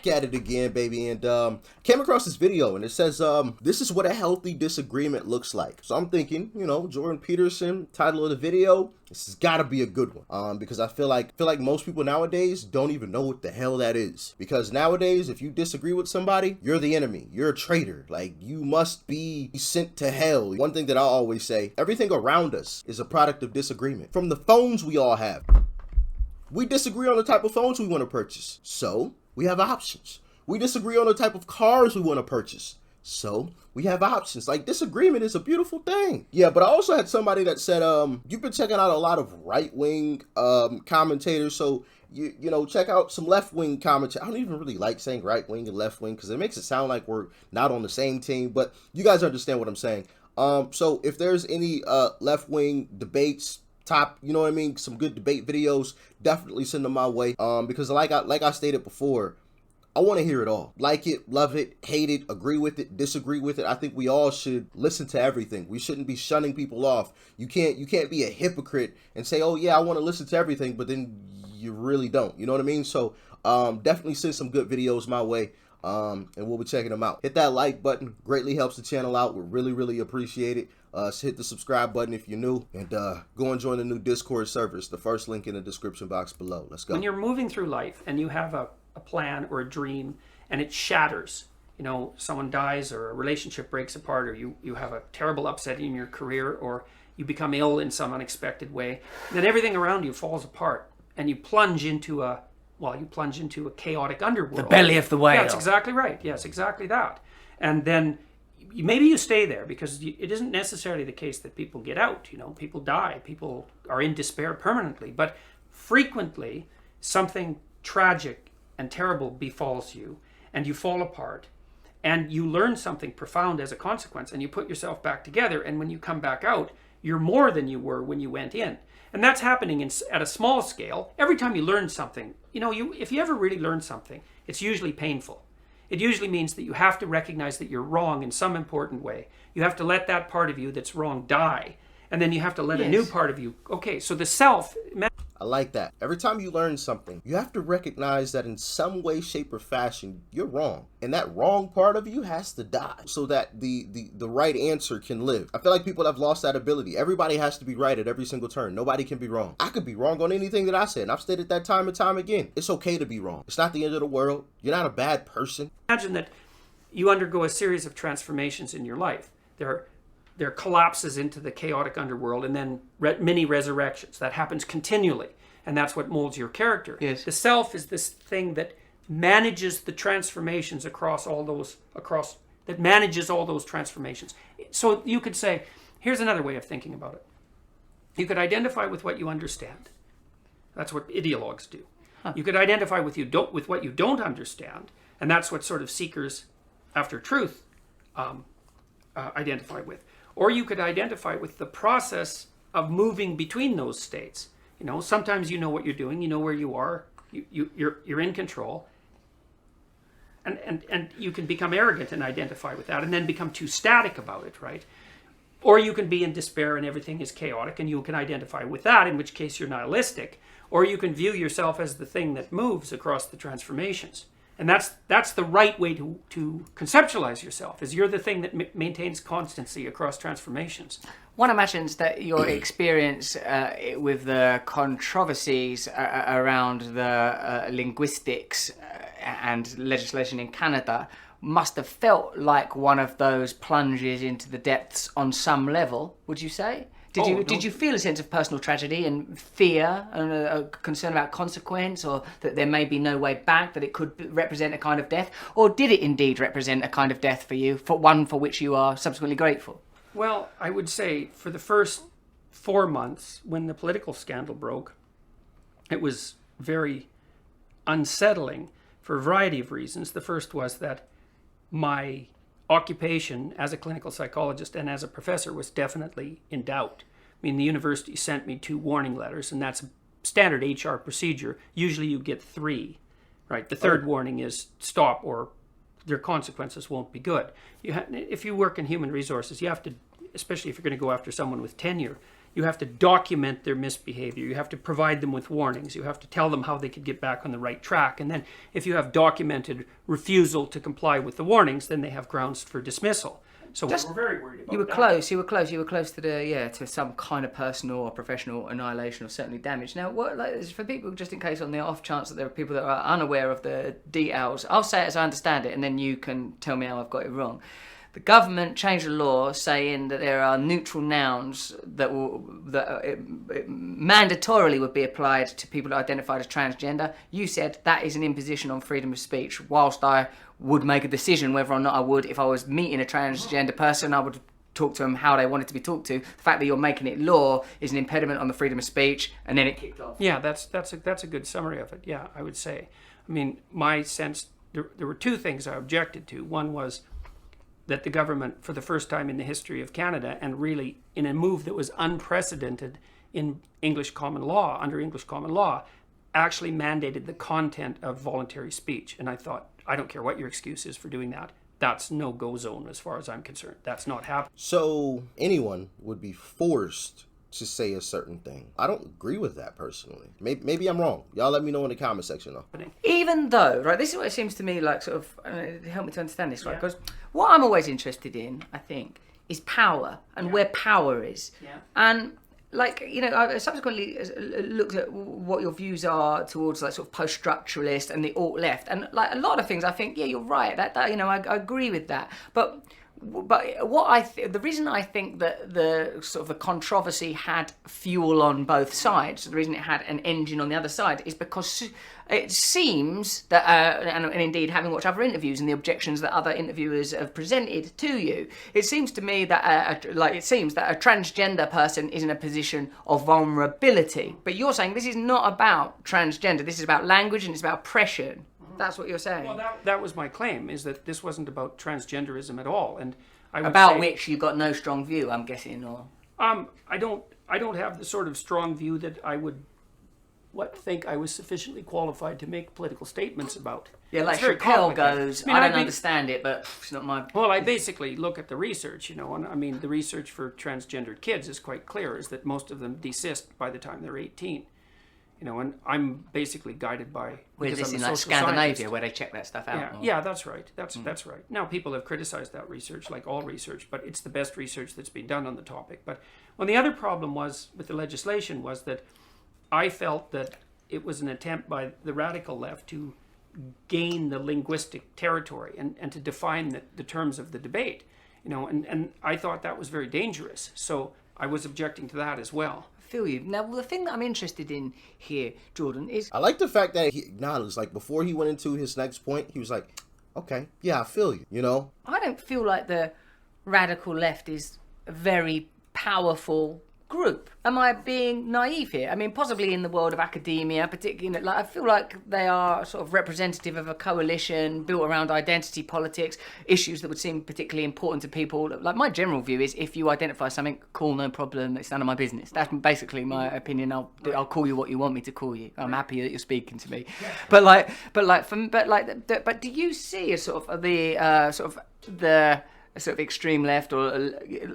back at it again, baby, and came across this video, and it says this is what a healthy disagreement looks like. So I'm thinking, you know, Jordan Peterson, title of the video, this has got to be a good one, because I feel like most people nowadays don't even know what the hell that is. Because nowadays, if you disagree with somebody, you're the enemy, you're a traitor, like you must be sent to hell. One thing that I always say, everything around us is a product of disagreement. From the phones we all have, we disagree on the type of phones we want to purchase, so we have options. We disagree on the type of cars we want to purchase, so we have options. Like, disagreement is a beautiful thing. Yeah, but I also had somebody that said, you've been checking out a lot of right-wing commentators, so you know, check out some left-wing commentators. I don't even really like saying right-wing and left-wing because it makes it sound like we're not on the same team, but you guys understand what I'm saying. So if there's any left-wing debates, you know what I mean, some good debate videos, definitely send them my way, because like I stated before, I want to hear it all. Like it, love it, hate it, agree with it, disagree with it. I think we all should listen to everything. We shouldn't be shunning people off. You can't be a hypocrite and say, oh yeah, I want to listen to everything, but then you really don't. You know what I mean? So definitely send some good videos my way, and we'll be checking them out. Hit that like button, greatly helps the channel out. We really appreciate it. So hit the subscribe button if you're new, and go and join the new Discord servers. The first link in the description box below. Let's go. When you're moving through life and you have a plan or a dream and it shatters, you know, someone dies or a relationship breaks apart, or you have a terrible upset in your career, or you become ill in some unexpected way, then everything around you falls apart and you plunge into a chaotic underworld. The belly of the whale. Yeah, that's exactly right. Yes, exactly that. And then maybe you stay there, because it isn't necessarily the case that people get out. You know, people die, people are in despair permanently, but frequently something tragic and terrible befalls you, and you fall apart, and you learn something profound as a consequence, and you put yourself back together, and when you come back out, you're more than you were when you went in. And that's happening at a small scale. Every time you learn something, you know, if you ever really learn something, it's usually painful. It usually means that you have to recognize that you're wrong in some important way. You have to let that part of you that's wrong die. And then you have to let a new part of you. Okay, so the self. I like that. Every time you learn something, you have to recognize that in some way, shape, or fashion, you're wrong. And that wrong part of you has to die so that the right answer can live. I feel like people have lost that ability. Everybody has to be right at every single turn. Nobody can be wrong. I could be wrong on anything that I said, and I've stated that time and time again. It's okay to be wrong. It's not the end of the world. You're not a bad person. Imagine that you undergo a series of transformations in your life. There are collapses into the chaotic underworld, and then mini resurrections. That happens continually, and that's what molds your character. Yes. The self is this thing that manages the transformations that manages all those transformations. So you could say, here's another way of thinking about it. You could identify with what you understand. That's what ideologues do. Huh. You could identify with what you don't understand, and that's what sort of seekers after truth identify with. Or you could identify with the process of moving between those states. You know, sometimes you know what you're doing, you know where you are, you're in control, and you can become arrogant and identify with that, and then become too static about it, right? Or you can be in despair and everything is chaotic, and you can identify with that, in which case you're nihilistic. Or you can view yourself as the thing that moves across the transformations. And that's the right way to conceptualize yourself, is you're the thing that maintains constancy across transformations. One imagines that your experience with the controversies around the linguistics and legislation in Canada must have felt like one of those plunges into the depths on some level, would you say? Did you feel a sense of personal tragedy and fear and a concern about consequence, or that there may be no way back, that it could represent a kind of death? Or did it indeed represent a kind of death for you, for one for which you are subsequently grateful? Well, I would say for the first 4 months, when the political scandal broke, it was very unsettling for a variety of reasons. The first was that my occupation as a clinical psychologist and as a professor was definitely in doubt. I mean, the university sent me 2 warning letters, and that's a standard HR procedure. Usually you get 3, right? The third warning is stop, or their consequences won't be good. If you work in human resources, you have to, especially if you're going to go after someone with tenure, you have to document their misbehavior. You have to provide them with warnings. You have to tell them how they could get back on the right track. And then if you have documented refusal to comply with the warnings, then they have grounds for dismissal. So we're very worried about You were that. close. You were close. You were close to to some kind of personal or professional annihilation or certainly damage. Now, for people, just in case on the off chance that there are people that are unaware of the details, I'll say it as I understand it, and then you can tell me how I've got it wrong. The government changed the law saying that there are neutral nouns that mandatorily would be applied to people identified as transgender. You said that is an imposition on freedom of speech, whilst I would make a decision whether or not I would. If I was meeting a transgender person, I would talk to them how they wanted to be talked to. The fact that you're making it law is an impediment on the freedom of speech, and then it kicked off. Yeah, that's a good summary of it. Yeah, I would say. I mean, my sense, there were two things I objected to. One was that the government, for the first time in the history of Canada, and really in a move that was unprecedented in English common law, under English common law, actually mandated the content of voluntary speech. And I thought, I don't care what your excuse is for doing that. That's no-go zone as far as I'm concerned. That's not happening. So anyone would be forced to say a certain thing. I don't agree with that personally. Maybe I'm wrong. Y'all let me know in the comment section though. Even though, right, this is what it seems to me like, sort of, help me to understand this, right? Because what I'm always interested in, I think, is power and where power is. Yeah. And, like, you know, I subsequently looked at what your views are towards, like, sort of post-structuralist and the alt-left. And, like, a lot of things I think, yeah, you're right. That you know, I agree with that. But what the reason I think that the sort of the controversy had fuel on both sides, the reason it had an engine on the other side, is because it seems that, and indeed having watched other interviews and the objections that other interviewers have presented to you, it seems to me that a transgender person is in a position of vulnerability. But you're saying this is not about transgender. This is about language and it's about oppression. That's what you're saying. Well, that was my claim, is that this wasn't about transgenderism at all, and I would about say, which you got no strong view, I'm guessing, or I don't have the sort of strong view that I would think I was sufficiently qualified to make political statements about. Yeah, like It's very Chappelle complicated. goes, I mean, I don't understand it, but it's not my... Well, I basically look at the research, you know, and I mean, the research for transgendered kids is quite clear, is that most of them desist by the time they're 18. You know, and I'm basically guided by... Where's this I'm a in like social Scandinavia, scientist. where they check that stuff out? Yeah, or... yeah, that's right. That's right. Now, people have criticized that research, like all research, but it's the best research that's been done on the topic. But the other problem was with the legislation was that I felt that it was an attempt by the radical left to gain the linguistic territory and to define the terms of the debate. You know, and I thought that was very dangerous. So I was objecting to that as well. Feel you. Now, the thing that I'm interested in here, Jordan, is... I like the fact that he acknowledged, like, before he went into his next point, he was like, okay, yeah, I feel you, you know? I don't feel like the radical left is a very powerful group. Am I being naive here? I mean, possibly in the world of academia, particularly, like, I feel like they are sort of representative of a coalition built around identity politics, issues that would seem particularly important to people. Like, my general view is, if you identify something, cool, no problem, it's none of my business. That's basically my opinion. I'll call you what you want me to call you. I'm happy that you're speaking to me. But do you see a sort of the sort of extreme left or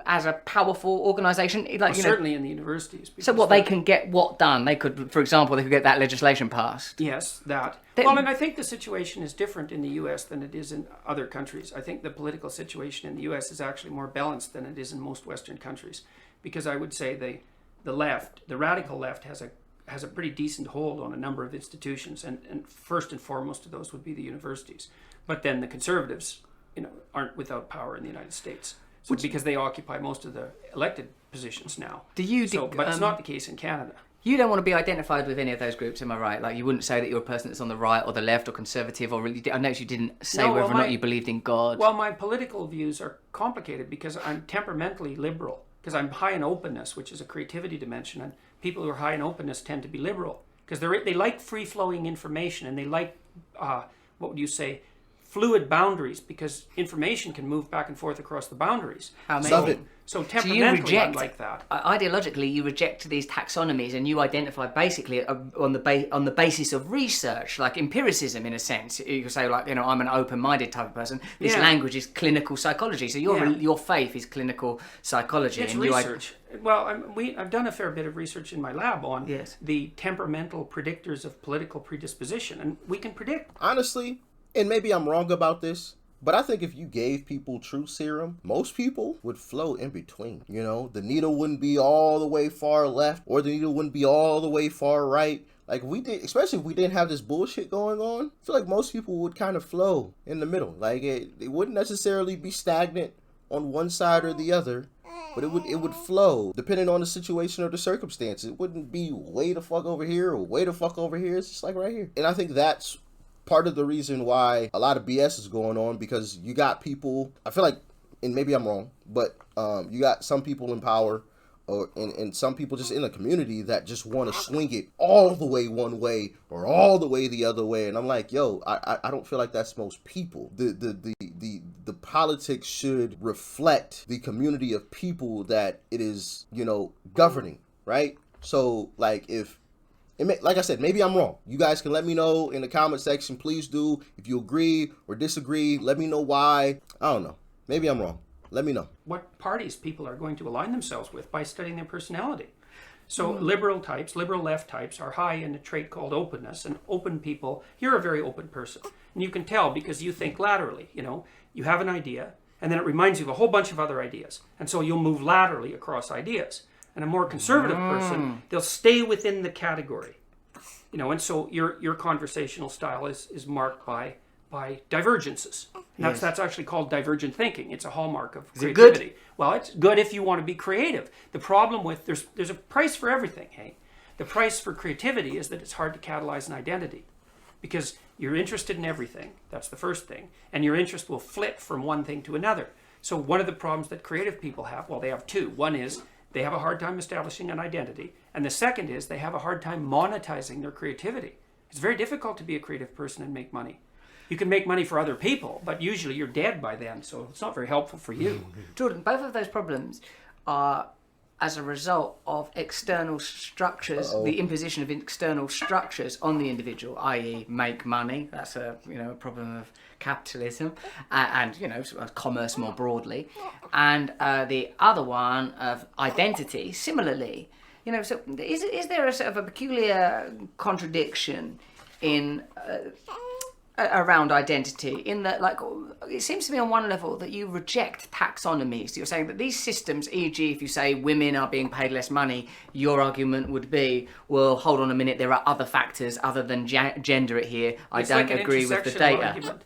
as a powerful organisation, like, Well, you know, certainly in the universities. so what they can get what done? They could, for example, they could get that legislation passed. Yes, that. They- Well, and I think the situation is different in the U.S. than it is in other countries. I think the political situation in the U.S. is actually more balanced than it is in most Western countries, because I would say the left, the radical left, has a pretty decent hold on a number of institutions, and first and foremost of those would be the universities. But then the conservatives, you know, aren't without power in the United States, because they occupy most of the elected positions now. Do you? But it's not the case in Canada. You don't want to be identified with any of those groups, am I right? Like, you wouldn't say that you're a person that's on the right or the left or conservative, or really. I noticed you didn't say whether or not you believed in God. Well, my political views are complicated because I'm temperamentally liberal, because I'm high in openness, which is a creativity dimension, and people who are high in openness tend to be liberal because they like free-flowing information, and they like what would you say, fluid boundaries because information can move back and forth across the boundaries. Love it. So So temperamentally, I'm like that. Ideologically, you reject these taxonomies and you identify basically on the basis of research, like empiricism in a sense. You can say, like, I'm an open-minded type of person. This language is clinical psychology. So your faith is clinical psychology. It's and research. Well, I've done a fair bit of research in my lab on the temperamental predictors of political predisposition, and we can predict. Honestly, and maybe I'm wrong about this, but I think if you gave people truth serum, most people would flow in between. The needle wouldn't be all the way far left, or the needle wouldn't be all the way far right. Like we did, especially if we didn't have this bullshit going on. I feel like most people would kind of flow in the middle. Like it wouldn't necessarily be stagnant on one side or the other, but it would flow depending on the situation or the circumstance. It wouldn't be way the fuck over here or way the fuck over here. It's just like right here. And I think that's part of the reason why a lot of BS is going on, because you got people, I feel like, and maybe I'm wrong, but you got some people in power and some people just in the community that just want to swing it all the way one way or all the way the other way. And I'm like, yo, I don't feel like that's most people. The politics should reflect the community of people that it is, governing, right? So like like I said, maybe I'm wrong. You guys can let me know in the comment section. Please do. If you agree or disagree, let me know why. I don't know. Maybe I'm wrong. Let me know. What parties people are going to align themselves with by studying their personality. So liberal left types are high in a trait called openness, and open people, you're a very open person. And you can tell because you think laterally, you have an idea, and then it reminds you of a whole bunch of other ideas. And so you'll move laterally across ideas. And a more conservative person, they'll stay within the category. And so your conversational style is marked by divergences. And that's actually called divergent thinking. It's a hallmark of creativity. Good? Well, it's good if you want to be creative. The problem with there's a price for everything, hey? The price for creativity is that it's hard to catalyze an identity. Because you're interested in everything. That's the first thing. And your interest will flit from one thing to another. So one of the problems that creative people have, well, they have two. One is they have a hard time establishing an identity. And the second is they have a hard time monetizing their creativity. It's very difficult to be a creative person and make money. You can make money for other people, but usually you're dead by then, so it's not very helpful for you. Jordan, both of those problems are as a result of external structures, the imposition of external structures on the individual, i.e. make money. That's a problem of capitalism and commerce more broadly. And the other one of identity, similarly. So is there a sort of a peculiar contradiction in around identity, in that, like, it seems to me on one level that you reject taxonomies. You're saying that these systems, e.g. if you say women are being paid less money, your argument would be, well, hold on a minute, there are other factors other than gender here. I don't agree with the data. Argument.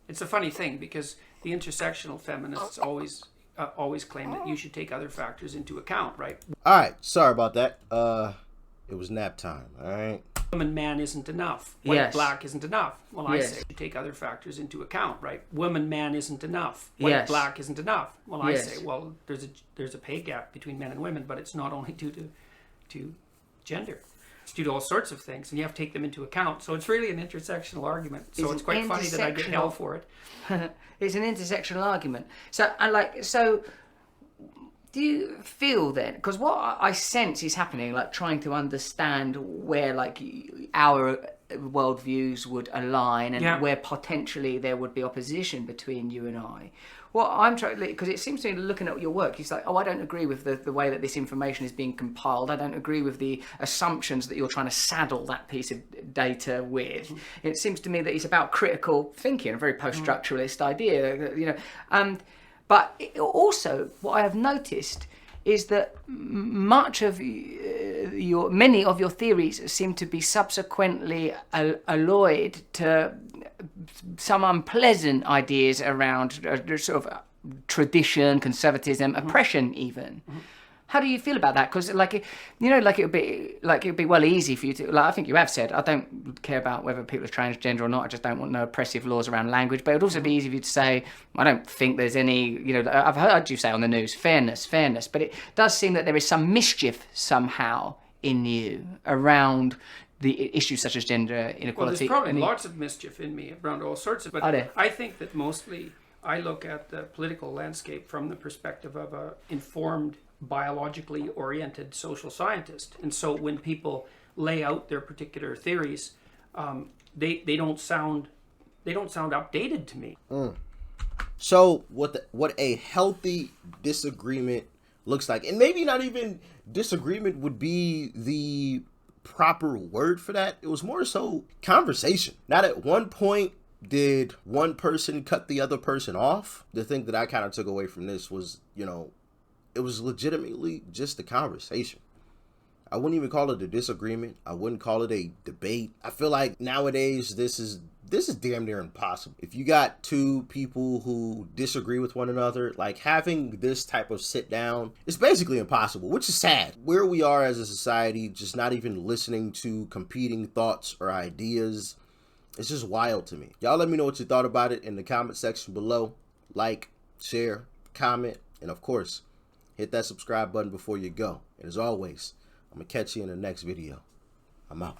It's a funny thing because the intersectional feminists always claim that you should take other factors into account, right? All right, sorry about that. It was nap time, all right? Woman, man isn't enough. White, black isn't enough. Well, I say you take other factors into account, right? Woman, man isn't enough. White, black isn't enough. Well, I say, well, there's a pay gap between men and women, but it's not only due to gender. It's due to all sorts of things, and you have to take them into account. So it's really an intersectional argument. So it's quite funny that I get hell for it. It's an intersectional argument. So do you feel then, because what I sense is happening, like trying to understand where like our worldviews would align and where potentially there would be opposition between you and I. Well, I'm trying, because it seems to me, looking at your work, it's like, I don't agree with the way that this information is being compiled. I don't agree with the assumptions that you're trying to saddle that piece of data with. It seems to me that it's about critical thinking, a very post-structuralist idea, But also, what I have noticed is that many of your theories seem to be subsequently alloyed to some unpleasant ideas around sort of tradition, conservatism, oppression, even. How do you feel about that? Because, it would be well easy for you to. I think you have said, I don't care about whether people are transgender or not. I just don't want no oppressive laws around language. But it would also be easy for you to say, I don't think there's any. I've heard you say on the news, fairness. But it does seem that there is some mischief somehow in you around the issues such as gender Well, inequality. there's probably I mean, lots of mischief in me around all sorts of. But Are there? I think that mostly I look at the political landscape from the perspective of a informed, biologically oriented social scientist, and so when people lay out their particular theories, they don't sound updated to me. So what a healthy disagreement looks like, and maybe not even disagreement would be the proper word for that. It was more so conversation. Not at one point did one person cut the other person off. The thing that I kind of took away from this was, it was legitimately just a conversation. I wouldn't even call it a disagreement. I wouldn't call it a debate. I feel like nowadays this is damn near impossible. If you got two people who disagree with one another, like having this type of sit down is basically impossible, which is sad. Where we are as a society, just not even listening to competing thoughts or ideas, it's just wild to me. Y'all let me know what you thought about it in the comment section below. Like, share, comment, and of course, hit that subscribe button before you go. And as always, I'm going to catch you in the next video. I'm out.